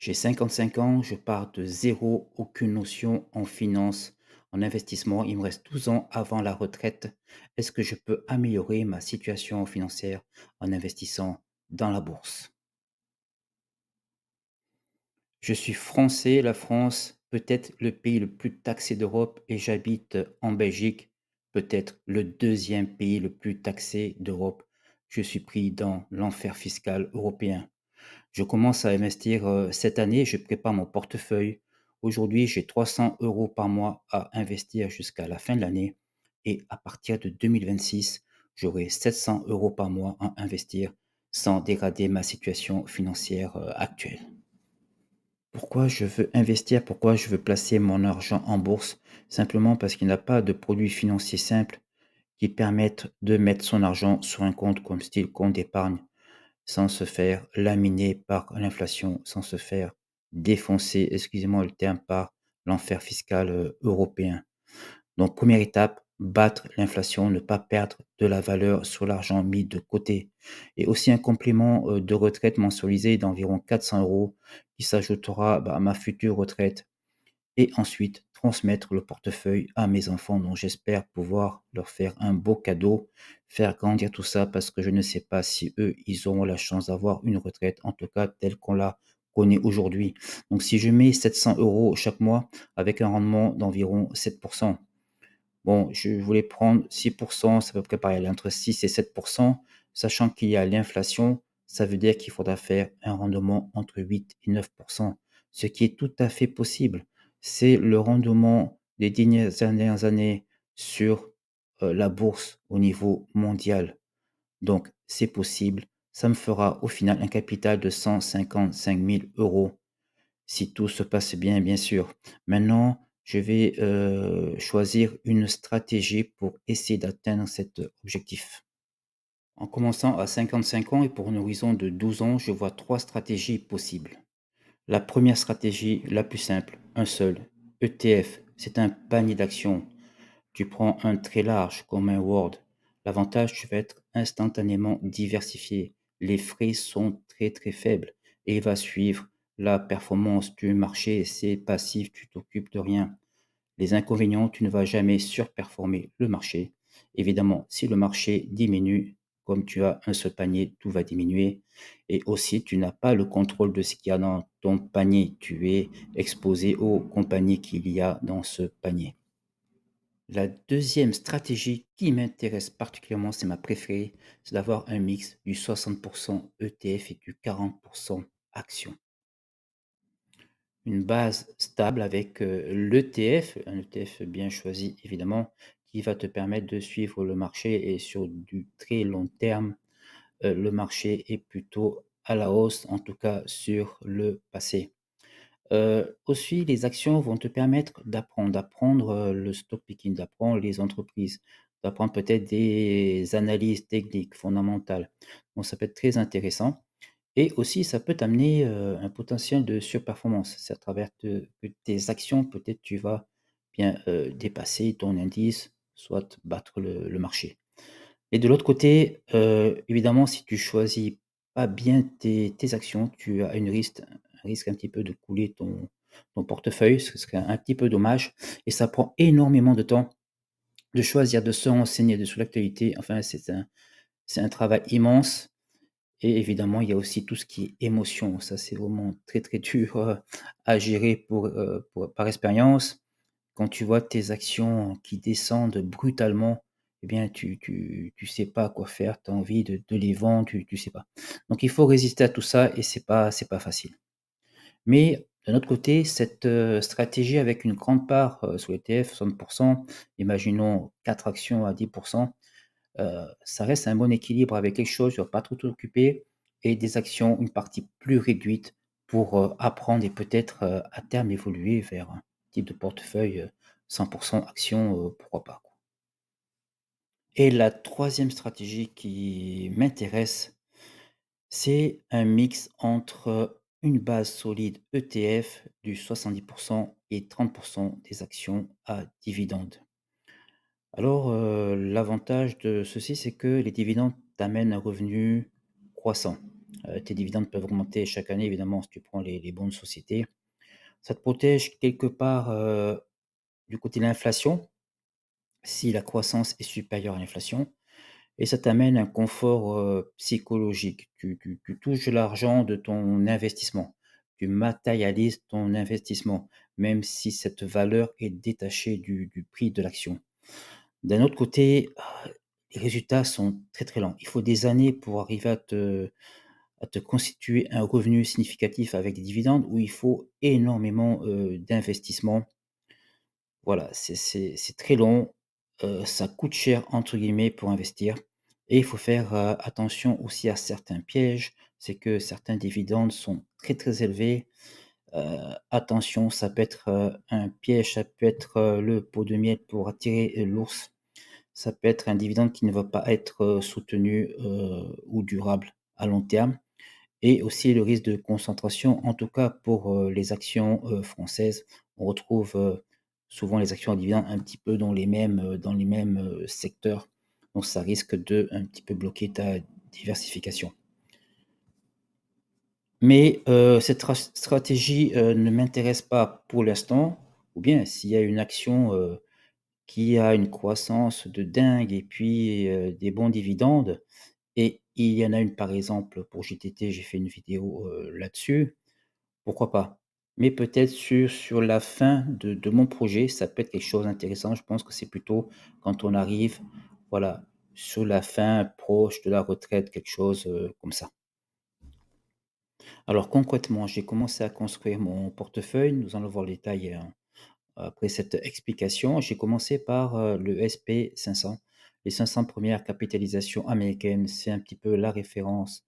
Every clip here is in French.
J'ai 55 ans, je pars de zéro, aucune notion en finance, en investissement. Il me reste 12 ans avant la retraite. Est-ce que je peux améliorer ma situation financière en investissant dans la bourse? Je suis français, la France peut-être le pays le plus taxé d'Europe et j'habite en Belgique, peut-être le deuxième pays le plus taxé d'Europe. Je suis pris dans l'enfer fiscal européen. Je commence à investir, cette année, je prépare mon portefeuille. Aujourd'hui, j'ai 300 euros par mois à investir jusqu'à la fin de l'année et à partir de 2026, j'aurai 700 euros par mois à investir sans dégrader ma situation financière, actuelle. Pourquoi je veux investir? Pourquoi je veux placer mon argent en bourse? Simplement parce qu'il n'y a pas de produits financiers simples qui permettent de mettre son argent sur un compte comme style compte d'épargne sans se faire laminer par l'inflation, sans se faire défoncer, excusez-moi le terme, par l'enfer fiscal, européen. Donc première étape, battre l'inflation, ne pas perdre de la valeur sur l'argent mis de côté et aussi un complément, de retraite mensualisé d'environ 400 euros qui s'ajoutera, bah, à ma future retraite et ensuite transmettre le portefeuille à mes enfants dont j'espère pouvoir leur faire un beau cadeau, faire grandir tout ça parce que je ne sais pas si eux, ils auront la chance d'avoir une retraite, en tout cas telle qu'on la connaît aujourd'hui. Donc si je mets 700 euros chaque mois avec un rendement d'environ 7%, bon, je voulais prendre 6%, c'est à peu près pareil, entre 6 et 7%, sachant qu'il y a l'inflation, ça veut dire qu'il faudra faire un rendement entre 8 et 9%, ce qui est tout à fait possible. C'est le rendement des dernières années sur la bourse au niveau mondial. Donc, c'est possible. Ça me fera au final un capital de 155 000 euros si tout se passe bien, bien sûr. Maintenant, je vais, choisir une stratégie pour essayer d'atteindre cet objectif. En commençant à 55 ans et pour un horizon de 12 ans, je vois 3 stratégies possibles. La première stratégie, la plus simple, un seul, ETF, c'est un panier d'actions. Tu prends un très large comme un Word. L'avantage, tu vas être instantanément diversifié. Les frais sont très très faibles et il va suivre la performance du marché. C'est passif, tu t'occupes de rien. Les inconvénients, tu ne vas jamais surperformer le marché. Évidemment, si le marché diminue, comme tu as un seul panier, tout va diminuer. Et aussi, tu n'as pas le contrôle de ce qu'il y a dans ton panier. Tu es exposé aux compagnies qu'il y a dans ce panier. La deuxième stratégie qui m'intéresse particulièrement, c'est ma préférée, c'est d'avoir un mix du 60 ETF et du 40 actions. Une base stable avec, l'ETF, un ETF bien choisi évidemment, qui va te permettre de suivre le marché et sur du très long terme, le marché est plutôt à la hausse, en tout cas sur le passé. Aussi, les actions vont te permettre d'apprendre, le stock picking, d'apprendre les entreprises, d'apprendre peut-être des analyses techniques fondamentales. Donc ça peut être très intéressant et aussi ça peut t'amener, un potentiel de surperformance. C'est à travers que tes actions, peut-être tu vas bien, dépasser ton indice, soit battre le marché. Et de l'autre côté, évidemment, si tu choisis pas bien tes actions, tu as un risque un petit peu de couler ton portefeuille, ce serait un petit peu dommage et ça prend énormément de temps de choisir, de se renseigner de sur l'actualité. Enfin, c'est un travail immense et évidemment, il y a aussi tout ce qui est émotion. Ça, c'est vraiment très, très dur, à gérer pour par expérience. Quand tu vois tes actions qui descendent brutalement, eh bien, tu sais pas quoi faire, tu as envie de les vendre, tu sais pas. Donc il faut résister à tout ça et c'est pas facile. Mais d'un autre côté, cette, stratégie avec une grande part, sur l'ETF, 60, imaginons 4 actions à 10, ça reste un bon équilibre avec quelque chose, tu vas pas trop t'occuper et des actions, une partie plus réduite pour, apprendre et peut-être, à terme évoluer vers un type de portefeuille, 100 actions, pourquoi pas, quoi. Et la troisième stratégie qui m'intéresse, c'est un mix entre une base solide ETF du 70 et 30 des actions à dividendes. Alors, l'avantage de ceci, c'est que les dividendes t'amènent un revenu croissant. Tes dividendes peuvent augmenter chaque année évidemment si tu prends les bonnes sociétés. Ça te protège quelque part, du côté de l'inflation, si la croissance est supérieure à l'inflation et ça t'amène un confort, psychologique. Tu touches de l'argent de ton investissement. Tu matérialises ton investissement, même si cette valeur est détachée du prix de l'action. D'un autre côté, les résultats sont très, très lents. Il faut des années pour arriver à te constituer un revenu significatif avec des dividendes où il faut énormément, d'investissement. Voilà, c'est très long, ça «coûte cher» entre guillemets pour investir et il faut faire, attention aussi à certains pièges. C'est que certains dividendes sont très, très élevés. Attention, ça peut être, un piège, ça peut être, le pot de miel pour attirer, l'ours. Ça peut être un dividende qui ne va pas être, soutenu, ou durable à long terme et aussi le risque de concentration, en tout cas pour, les actions, françaises. On retrouve, souvent les actions à dividendes un petit peu dans les mêmes secteurs, donc ça risque de un petit peu bloquer ta diversification. Mais, cette stratégie, ne m'intéresse pas pour l'instant ou bien s'il y a une action, qui a une croissance de dingue et puis, des bons dividendes et il y en a une par exemple pour GTT, j'ai fait une vidéo, là-dessus. Pourquoi pas? Mais peut-être sur la fin de mon projet, ça peut être quelque chose d'intéressant. Je pense que c'est plutôt quand on arrive, voilà, sur la fin, proche de la retraite, quelque chose, comme ça. Alors concrètement, j'ai commencé à construire mon portefeuille. Nous allons voir le détail, après cette explication. J'ai commencé par, le SP 500. Les 500 premières capitalisations américaines, c'est un petit peu la référence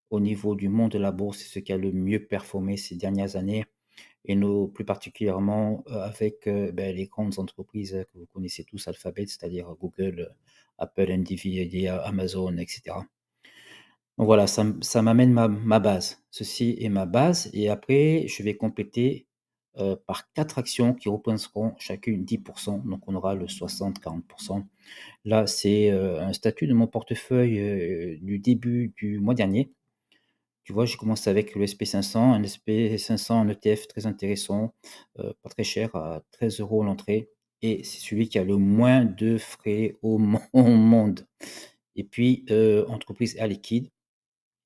au niveau du monde de la bourse. C'est ce qui a le mieux performé ces dernières années. Et nous, plus particulièrement, avec, les grandes entreprises, que vous connaissez tous, Alphabet, c'est-à-dire Google, Apple, Nvidia, Amazon et cetera. Donc voilà, ça m'amène ma base. Ceci est ma base et après je vais compléter, par 4 actions qui représenteront chacune 10. Donc on aura le 60-40. Là, c'est, un statut de mon portefeuille, du début du mois dernier. Tu vois, j'ai commencé avec le SP 500, un SP 500, un ETF très intéressant, pas très cher, à 13 € l'entrée et c'est celui qui a le moins de frais au monde et puis, entreprise Air Liquide.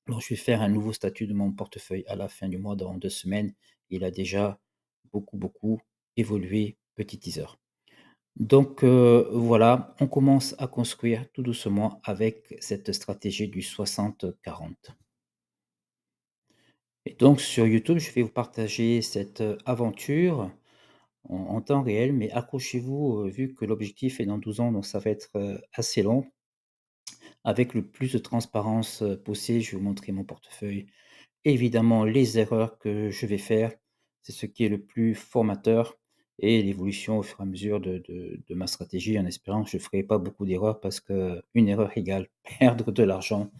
Alors je vais faire un nouveau statut de mon portefeuille à la fin du mois, dans 2 semaines. Il a déjà beaucoup, beaucoup évolué, petit teaser. Donc, voilà, on commence à construire tout doucement avec cette stratégie du 60-40. Et donc sur YouTube, je vais vous partager cette, aventure en temps réel, mais accrochez-vous, vu que l'objectif est dans 12 ans, donc ça va être, assez long. Avec le plus de transparence, possible, je vais vous montrer mon portefeuille. Évidemment, les erreurs que je vais faire, c'est ce qui est le plus formateur et l'évolution au fur et à mesure de ma stratégie en espérant que je ne ferai pas beaucoup d'erreurs parce qu'une erreur égale perdre de l'argent.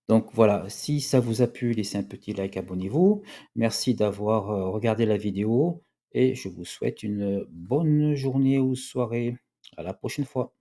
Donc voilà, si ça vous a plu, laissez un petit like, abonnez-vous. Merci d'avoir, regardé la vidéo et je vous souhaite une bonne journée ou soirée. À la prochaine fois.